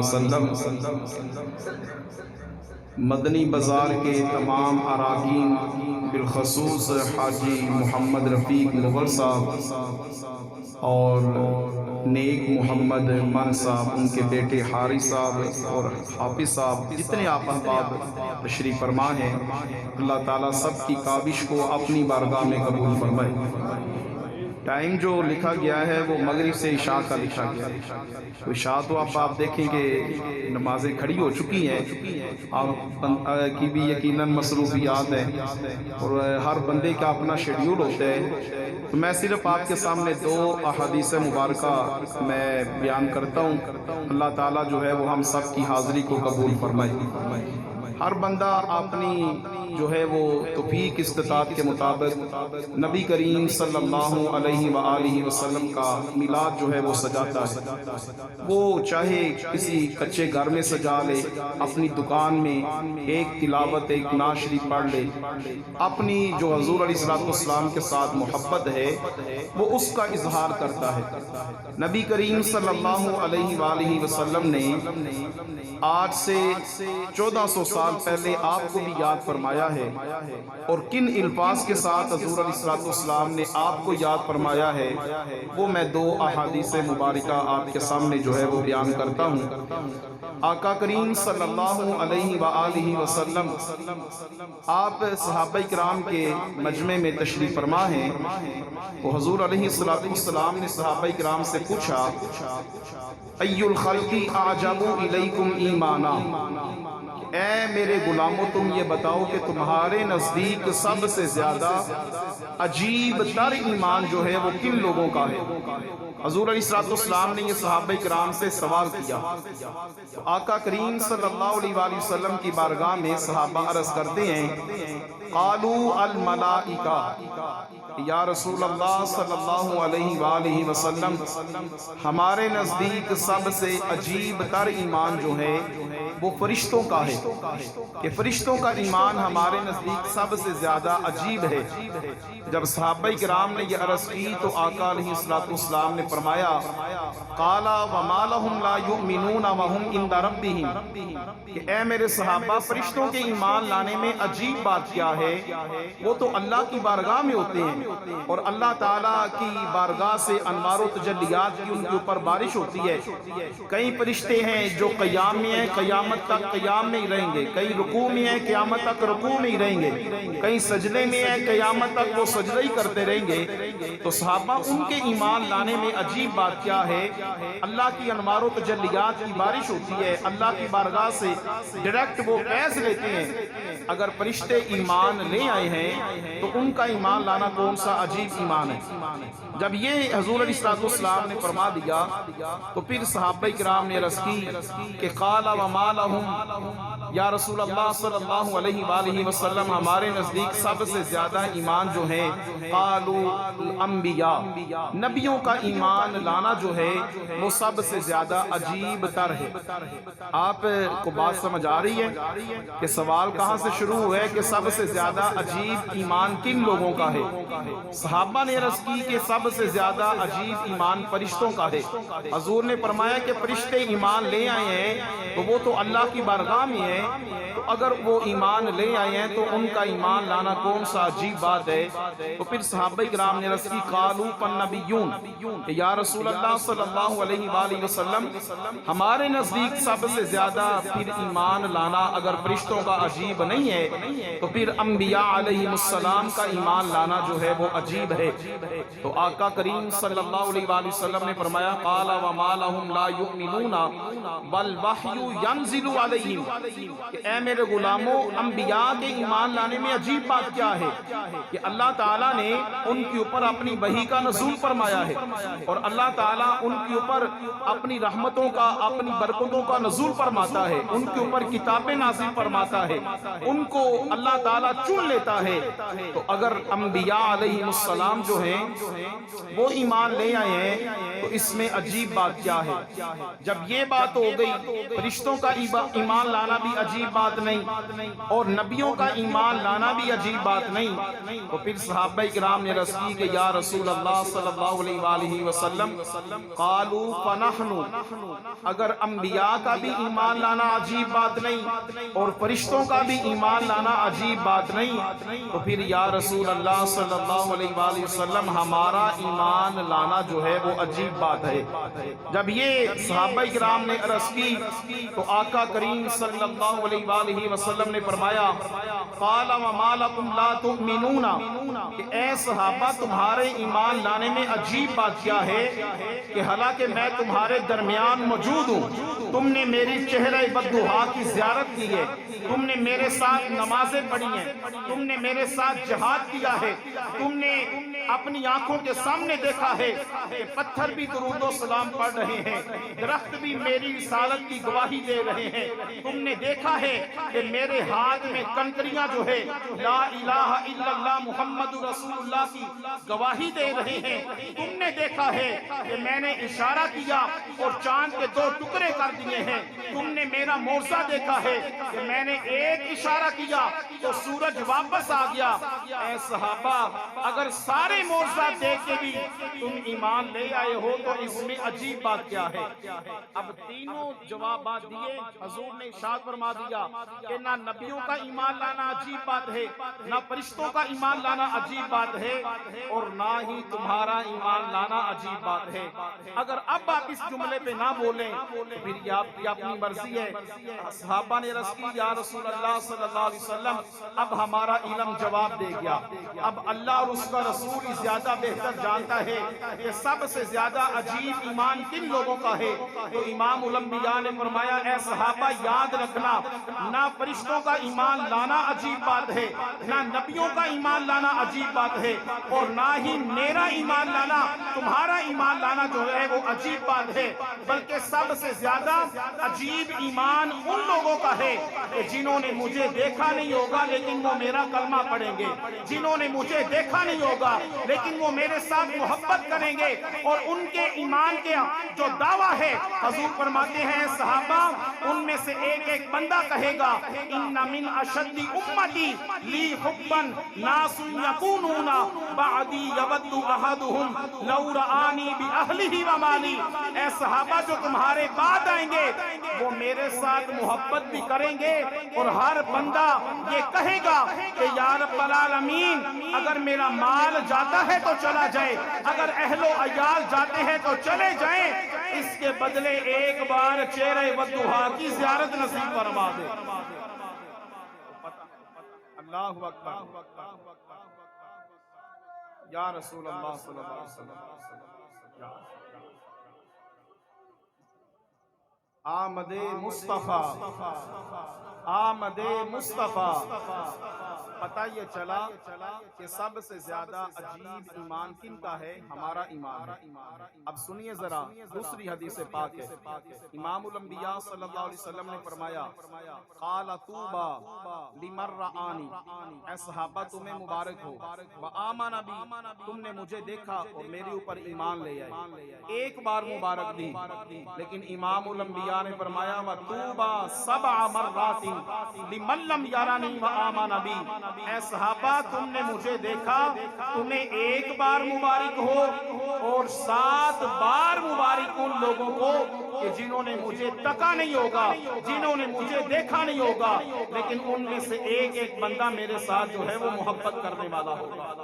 وسلم مدنی بازار کے تمام اراکین بالخصوص حاجی محمد رفیق مغل صاحب اور نیک محمد من صاحب، ان کے بیٹے حارث صاحب اور حافظ صاحب، جتنے آپ احباب تشریف فرما ہیں، اللہ تعالیٰ سب کی کاوش کو اپنی بارگاہ میں قبول فرمائے۔ ٹائم جو لکھا گیا ہے وہ مغرب سے عشاء کا لکھا گیا ہے، تو عشاء تو آپ دیکھیں کہ نمازیں کھڑی ہو چکی ہیں، آپ کی بھی یقیناً مصروفیات ہیں اور ہر بندے کا اپنا شیڈیول ہوتا ہے، تو میں صرف آپ کے سامنے دو احادیث مبارکہ میں بیان کرتا ہوں۔ اللہ تعالیٰ جو ہے وہ ہم سب کی حاضری کو قبول فرمائے۔ ہر بندہ اپنی جو ہے وہ توفیق استطاعت کے مطابق نبی کریم صلی اللہ علیہ وآلہ وسلم کا میلاد جو ہے وہ سجاتا ہے، وہ چاہے کسی کچے گھر میں سجا لے، اپنی دکان میں ایک تلاوت ایک نعت شریف پڑھ لے، اپنی جو حضور علیہ السلام کے ساتھ محبت ہے وہ اس کا اظہار کرتا ہے۔ نبی کریم صلی اللہ علیہ وآلہ وسلم نے آج سے 1400 سال پہلے آپ کو بھی یاد فرمایا ہے، اور کن الفاظ کے ساتھ حضور علیہ السلام نے آپ کو یاد فرمایا ہے وہ میں دو احادیث مبارکہ آپ کے سامنے جو ہے وہ بیان کرتا ہوں۔ آقا کریم صلی اللہ علیہ وآلہ وسلم آپ صحابہ کرام کے مجمع میں تشریف فرما ہیں، وہ حضور علیہ السلام نے صحابہ کرام سے پوچھا، ای الخلق اعجب الیکم ایمانا، اے میرے غلاموں تم یہ بتاؤ کہ تمہارے نزدیک سب سے زیادہ عجیب تر ایمان جو ہے وہ کن لوگوں کا ہے؟ حضور علیہ السلام نے یہ صحابہ کرام سے سوال کیا، آقا کریم صلی اللہ علیہ وآلہ وسلم کی بارگاہ میں صحابہ عرض کرتے ہیں، قالوا الملائکہ، یا رسول اللہ صلی اللہ علیہ وآلہ وسلم ہمارے نزدیک سب سے عجیب تر ایمان جو ہے وہ فرشتوں کا ہے، کہ فرشتوں کا ایمان ہمارے نزدیک سب سے زیادہ عجیب ہے۔ جب صحابہ کرام نے یہ عرض کی تو آقا علیہ السلام نے فرمایا، قال وما لهم لا يؤمنون وهم عند ربهم، کہ اے میرے صحابہ فرشتوں کے ایمان لانے میں عجیب بات کیا ہے؟ وہ تو اللہ کی بارگاہ میں ہوتے ہیں اور اللہ تعالیٰ کی بارگاہ سے انوار و تجلیات کی ان کے اوپر بارش ہوتی ہے۔ کئی فرشتے ہیں جو قیام میں ہیں، قیامت تک قیام میں ہی رہیں گے، کئی رکوع میں ہیں، قیامت تک رکوع میں ہی رہیں گے، کئی سجدے میں ہیں، قیامت تک وہ سجدہ ہی کرتے رہیں گے۔ تو صحابہ ان کے ایمان لانے میں عجیب بات کیا ہے؟ اللہ کی انوار و تجلیات کی بارش ہوتی ہے، اللہ کی بارگاہ سے ڈائریکٹ وہ فیض لیتے ہیں۔ اگر فرشتے ایمان لے آئے ہیں تو ان کا ایمان لانا کون سا عجیب ایمان ہے؟ جب یہ حضور علیہ السلام نے فرما دیا تو پھر صحابہ کرام نے عرض کی کہ قال وما لهم، یا رسول اللہ صلی اللہ علیہ وآلہ وسلم ہمارے نزدیک سب سے زیادہ ایمان جو ہے، قالوا الانبیاء، نبیوں کا ایمان لانا جو ہے وہ سب سے زیادہ عجیب تر ہے۔ آپ کو بات سمجھ آ رہی ہے کہ سوال کہاں سے شروع ہوا ہے کہ سب سے زیادہ عجیب ایمان کن لوگوں کا ہے؟ صحابہ نے عرض کی کہ سب سے زیادہ عجیب ایمان فرشتوں کا ہے۔ حضور نے فرمایا کہ فرشتے ایمان لے آئے ہیں تو وہ تو اللہ کی بارگاہ میں ہیں، تو اگر وہ ایمان لے آئے ہیں تو ان کا ایمان لانا کون سا عجیب بات ہے؟ تو پھر صحابہ کرام نے عرض کی قالوا فالنبیون، کہ یا رسول اللہ صلی اللہ علیہ وآلہ وسلم ہمارے نزدیک سب سے زیادہ پھر ایمان لانا اگر فرشتوں کا عجیب نہیں ہے تو پھر انبیاء علیہ السلام کا ایمان لانا جو ہے وہ عجیب ہے۔ تو آقا کریم صلی اللہ علیہ وآلہ وسلم نے فرمایا، قال وما لهم لا يؤمنون والوحی ينزل علیہم، کہ اے میرے غلاموں انبیاء کے ایمان لانے میں عجیب بات کیا ہے کہ اللہ تعالیٰ نے ان کے اوپر اپنی وحی کا نزول فرمایا ہے، اور اللہ تعالیٰ ان کے اوپر اپنی رحمتوں کا اپنی برکتوں کا نزول فرماتا ہے، ان کے اوپر کتابیں نازل فرماتا ہے، ان کو اللہ تعالیٰ چن لیتا ہے۔ تو اگر انبیاء علیہ السلام جو ہیں وہ ایمان لے آئے ہیں تو اس میں عجیب بات کیا ہے؟ جب یہ بات ہو گئی فرشتوں کا ایمان لانا بھی بھی عجیب بات نہیں اور نبیوں کا ایمان لانا بھی عجیب بات نہیں، تو پھر صحابہ کرام نے عرض کی کہ یا رسول اللہ صلی اللہ علیہ وآلہ وسلم قالوا فنحن، اگر انبیاء کا بھی ایمان لانا عجیب بات نہیں اور فرشتوں کا بھی ایمان لانا عجیب بات نہیں، تو پھر یا رسول اللہ صلی اللہ علیہ وآلہ وسلم ہمارا ایمان لانا جو ہے وہ عجیب بات ہے۔ جب یہ صحابہ کرام نے عرض کی تو آقا کریم صلی اللہ علیہ وآلہ وسلم نے فرمایا قال وما لکم لا تؤمنون، کہ اے صحابہ تمہارے ایمان لانے میں عجیب بات کیا ہے کہ حالانکہ میں تمہارے درمیان موجود ہوں، تم نے میری چہرہ بددعا کی زیارت کی ہے، تم نے میرے ساتھ نمازیں پڑھی ہیں، تم نے میرے ساتھ جہاد کیا ہے، تم نے اپنی آنکھوں کے سامنے دیکھا ہے کہ پتھر بھی درود و سلام پڑھ رہے ہیں، درخت بھی میری رسالت کی گواہی دے رہے ہیں، تم نے دیکھا ہے کہ میرے ہاتھ میں کنکریاں جو ہے لا الہ الا اللہ محمد رسول اللہ کی گواہی دے رہے ہیں، تم نے دیکھا ہے کہ میں نے اشارہ کیا اور چاند کے 2 ٹکڑے کر دیے ہیں، تم نے میرا معجزہ دیکھا ہے کہ میں نے ایک اشارہ کیا تو سورج واپس آ گیا۔ اے صحابہ اگر سارے معجزات دیکھ کے بھی تم ایمان لے آئے ہو تو اس میں عجیب بات کیا ہے؟ اب تینوں جوابات دیے، حضور نے ارشاد فرما دیا کہ نہ نبیوں کا ایمان لانا عجیب بات ہے، نہ فرشتوں کا ایمان لانا عجیب بات ہے، اور نہ ہی تمہارا ایمان لانا عجیب بات ہے۔ اگر اب آپ اس جملے پہ نہ بولیں تو پھر یہ آپ کی اپنی مرضی ہے۔ صحابہ نے عرض کی یا رسول اللہ صلی اللہ علیہ وسلم اب ہمارا علم جواب دے گیا، اب اللہ اور اس کا رسول زیادہ بہتر جانتا ہے کہ سب سے زیادہ عجیب ایمان کن لوگوں کا ہے۔ تو امام الانبیاء نے فرمایا اے صحابہ یاد رکھنا، نہ فرشتوں کا ایمان لانا عجیب بات ہے، نہ نبیوں کا ایمان لانا عجیب بات ہے، اور نہ ہی میرا ایمان لانا تمہارا ایمان لانا جو ہے وہ عجیب بات ہے، بلکہ سب سے زیادہ عجیب ایمان ان لوگوں کا ہے کہ جنہوں نے مجھے دیکھا نہیں ہوگا لیکن وہ میرا کلمہ پڑھیں گے، جنہوں نے مجھے دیکھا نہیں ہوگا لیکن وہ میرے ساتھ محبت کریں گے، اور ان کے ایمان کے جو دعویٰ ہے حضور فرماتے ہیں صحابہ ان میں سے ایک ایک بندہ کہے گا ان من اشد امتی لی حبا ناس یکونون بعدی یود احدهم لو رآنی باہلہ ومالی، اے صحابہ جو تمہارے بعد آئیں گے وہ میرے ساتھ محبت بھی کریں گے، اور ہر بندہ یہ کہے گا کہ یا رب العالمین اگر میرا مال جاتا ہے تو چلا جائے، اگر اہل و عیال جاتے ہیں تو چلے جائیں، اس کے بدلے ایک بار چہرہ ودعا کی زیارت نصیب فرما دے۔ اللہ اکبر، یا رسول اللہ صلی اللہ علیہ وسلم، آمد مصطفیٰ، آمد مصطفیٰ۔ پتہ یہ چلا کہ سب سے زیادہ عجیب ایمان کن کا ہے؟ ہمارا ایمان ہے۔ اب سنیے ذرا دوسری حدیث پاک ہے، امام الانبیاء صلی اللہ علیہ وسلم نے فرمایا قال طوبی لمن رآنی، اے صحابہ تمہیں مبارک ہو، وآمن بی، تم نے مجھے دیکھا اور میرے اوپر ایمان لے آئے، ایک بار مبارک دی، لیکن امام الانبیاء نے فرمایا وطوبی 7 مرات لمن لم یرانی وآمن بی، اے صحابہ تم نے مجھے دیکھا، تمہیں ایک بار مبارک ہو، اور 7 بار مبارک ان لوگوں کو کہ جنہوں نے مجھے تکا نہیں ہوگا، جنہوں نے مجھے دیکھا نہیں ہوگا، لیکن ان میں سے ایک ایک بندہ میرے ساتھ جو ہے وہ محبت کرنے والا ہوگا۔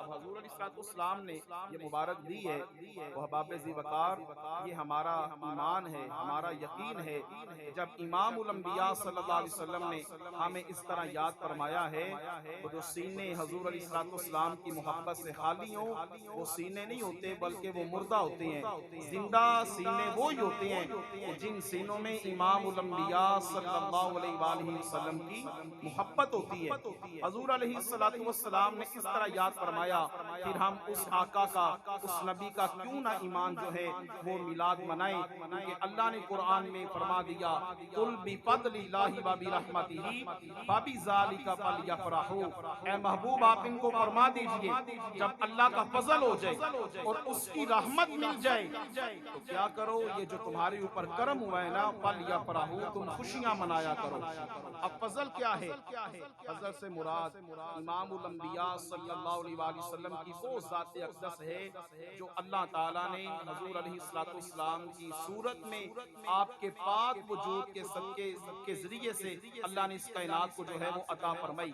حضور علیہ السلام نے یہ مبارک دی ہے، وہ احباب ذی وقار، یہ ہمارا ایمان ہے، ہمارا یقین ہے۔ جب امام الانبیاء صلی اللہ علیہ وسلم نے ہمیں اس طرح یاد فرمایا ہے، وہ جو سینے حضور علیہ السلام کی محبت سے خالی ہوں وہ سینے نہیں ہوتے بلکہ وہ مردہ ہوتے ہیں۔ زندہ سینے وہی ہوتے ہیں کہ جن سینوں میں امام الانبیاء صلی اللہ علیہ وآلہ وسلم کی محبت ہوتی ہے۔ حضور علیہ السلام نے اس طرح یاد فرمایا پھر ہم اس آقا کا، اس نبی کا کیوں نہ ایمان جو ہے وہ میلاد منائیں، کیونکہ اللہ نے قرآن میں فرما دیا قل بفضل اللہ وبرحمتہ فبذلک فلیفرحوا، اے محبوب آپ ان کو فرما دیجئے جب اللہ کا فضل ہو جائے اور اس کی رحمت مل جائے تو کیا کرو، یہ جو تمہارے اوپر کرم ہوا ہے نا فلیفرحوا، تم خوشیاں منایا کرو۔ اب فضل کیا ہے؟ فضل سے مراد امام الانبیاء صلی اللہ علیہ وآلہ وسلم کی وہ ذات اقدس ہے جو اللہ تعالیٰ نے حضور علیہ السلام کی صورت میں آپ کے پاک وجود کے صدقے کے ذریعے سے اللہ نے اس کائنات کو جو ہے وہ عطا فرمائی۔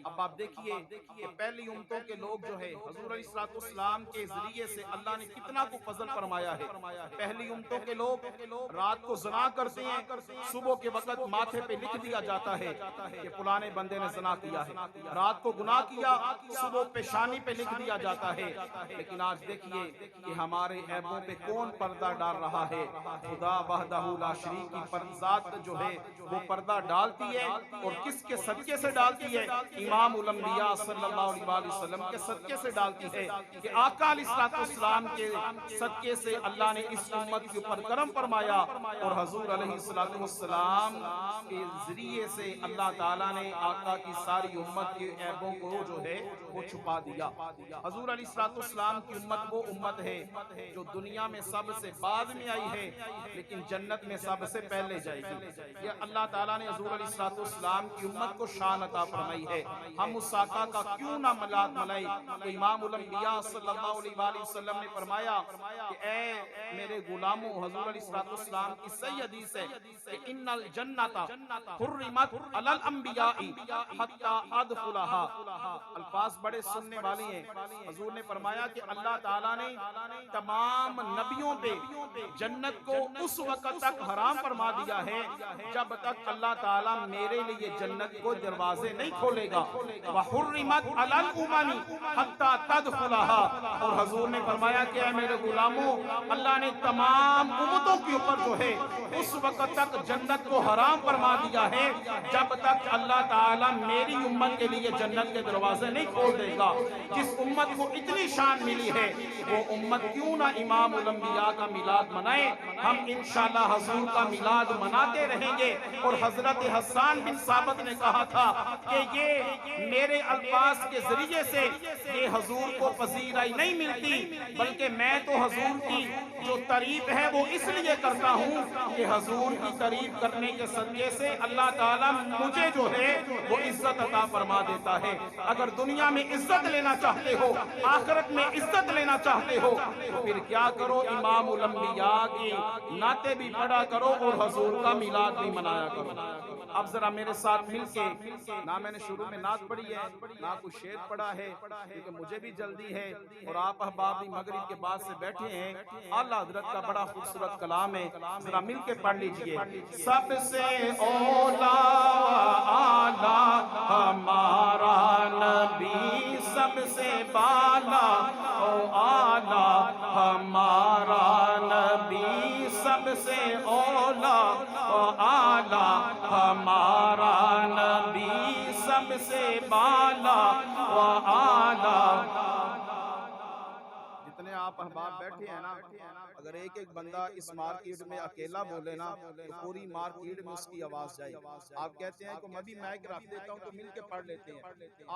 اب آپ دیکھیے کہ پہلی امتوں کے لوگ جو ہے حضور علیہ السلام کے ذریعے سے اللہ نے کتنا کو فضل فرمایا ہے۔ پہلی امتوں کے لوگ رات کو زنا کرتے ہیں، صبح کے وقت ماتھے پہ لکھ دیا جاتا ہے کہ فلانے بندے نے زنا کیا ہے، رات کو گناہ کیا صبح پیشانی پہ لکھ دیا جاتا ہے۔ لیکن آج دیکھیے کہ ہمارے عیبوں پہ کون پردہ ڈال رہا ہے؟ خدا وحدہ لا شریک کی ذات جو ہے وہ پردہ ڈالتی ہے، اور کس کے صدقے سے ڈالتی ہے؟ امام الانبیاء صلی اللہ علیہ وآلہ وسلم کے صدقے سے ڈالتی ہے کہ آقا علیہ السلام کے صدقے سے اللہ نے اس امت کے اوپر کرم فرمایا، اور حضور علیہ السلام کے ذریعے سے اللہ تعالیٰ نے آقا کی ساری امت کے عیبوں کو جو ہے وہ چھپا دیا۔ حضور علیہ السلام کی امت وہ امت ہے جو دنیا میں سب سے بعد میں آئی ہے لیکن جنت میں سب سے پہلے جائے گی۔ یہ اللہ تعالیٰ نے حضور علیہ السلام کی امت کو شان عطا فرمائی ہے۔ ہم اس آقا کا کیوں نہ میلاد منائیں؟ تو امام الانبیاء صلی اللہ علیہ وآلہ وسلم نے فرمایا کہ اے میرے غلاموں، حضور علیہ السلام کی صحیح حدیث ہے کہ ان الجنت حرمت علی الانبیاء حتی ادخلها۔ الفاظ بڑے سننے والے ہیں۔ حضور نے فرمایا کہ اللہ تعالیٰ نے تمام نبیوں پہ جنت کو اس وقت تک حرام فرما دیا ہے جب تک اللہ تعالیٰ میرے لیے جنت کو دروازے نہیں کھولے گا۔ وحرمت علی الامم حتی تدخلها، اور حضور نے فرمایا کہ اے میرے غلاموں، اللہ نے تمام امتوں کے اوپر جو ہے اس وقت تک جنت کو حرام فرما دیا ہے جب تک اللہ تعالیٰ میری امت کے لیے جنت کے دروازے نہیں کھول دے گا۔ جس امت کو اتنی شان ملی ہے وہ امت کیوں نہ امام الانبیاء کا میلاد منائے؟ ہم انشاءاللہ حضور کا میلاد مناتے رہیں گے۔ اور حضرت حسان بن ثابت نے کہا تھا کہ یہ میرے الفاظ کے ذریعے سے یہ حضور کو پذیرائی نہیں ملتی، بلکہ میں تو حضور کی جو تعریف ہے وہ اس لیے کرتا ہوں کہ حضور کی تعریف کرنے کے صدقے سے اللہ تعالیٰ مجھے جو ہے وہ عزت عطا فرما دیتا ہے۔ اگر دنیا میں عزت لینا چاہتے ہو، آخرت میں عزت لینا چاہتے ہو، تو پھر کیا کرو؟ امام الانبیاء کی نعتیں بھی پڑھا کرو اور حضور کا میلاد بھی منایا کرو۔ اب ذرا میرے ساتھ مل کے، نہ میں نے شروع میں نعت پڑھی ہے نہ کوئی شعر پڑھا ہے کیونکہ مجھے بھی جلدی ہے اور آپ احباب بھی مغرب کے بعد سے بیٹھے ہیں۔ اعلیٰ حضرت کا بڑا خوبصورت کلام ہے، ذرا مل کے پڑھ لیجئے۔ سب سے اولا اعلیٰ ہمارا نبی، سب سے بالا او اعلیٰ ہمارا نبی، سب سے اولا او اعلیٰ ہمارا نبی، سب سے بالا و اعلیٰ۔ جتنے آپ احباب بیٹھے ہیں نا، اگر ایک ایک بندہ اس مارکیٹ میں اکیلا بولے نا تو پوری مارکیٹ میں اس کی آواز جائے۔ آپ کہتے ہیں کہ میں بھی مائک رکھ دیتا ہوں تو مل کے پڑھ لیتے ہیں۔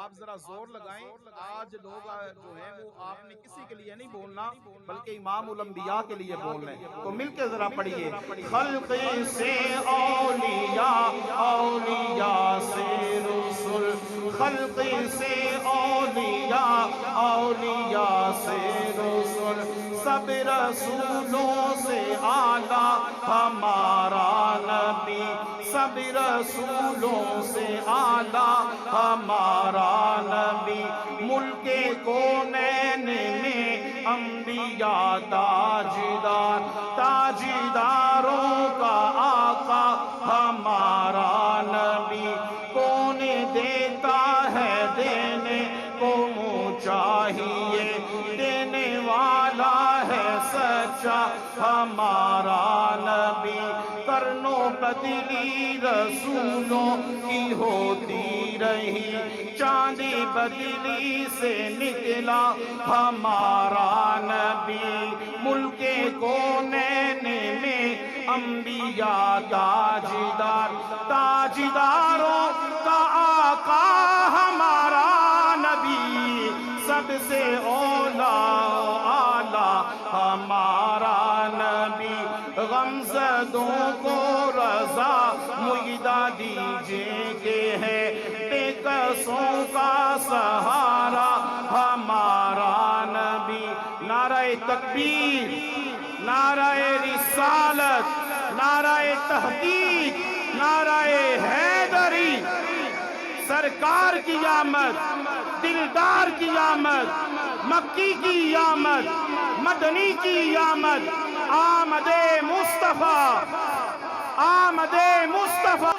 آپ ذرا زور لگائیں، آج لوگ جو ہیں وہ آپ نے کسی کے لیے نہیں بولنا بلکہ امام الانبیاء کے لیے بولنا ہے، تو مل کے ذرا پڑھیے۔ خلق سے اولیاء، اولیاء سے رسول، خلق سے اولیاء، اولیاء سے رسول، سب رسولوں سے اعلیٰ ہمارا نبی، سب رسولوں سے اعلیٰ ہمارا نبی، ملک کونین میں انبیاء تاجدار، تاجداروں کا آقا ہمارا نبی، کون دیتا ہے دینے کو منہ چاہیے، دینے والا ہے سچا ہمارا نبی، کرنو بدلی رسولوں کی ہوتی رہی چاندی بدلی سے نکلا ہمارا نبی ملک کونین میں انبیاء تاجدار تاجداروں کا آقا ہمارا نبی سب سے اولا اعلیٰ ہمارا نبی غمزدوں کو رضا معیدہ دیجئے کہ ہے بے کسوں کا سہارا ہمارا نبی نعرہ تکبیر نعرہ رسالت نعرہ تحقیق نعرہ حیدری سرکار کی آمد دلدار کی آمد مکی کی آمد مدنی کی آمد آمد مصطفیٰ آمد مصطفیٰ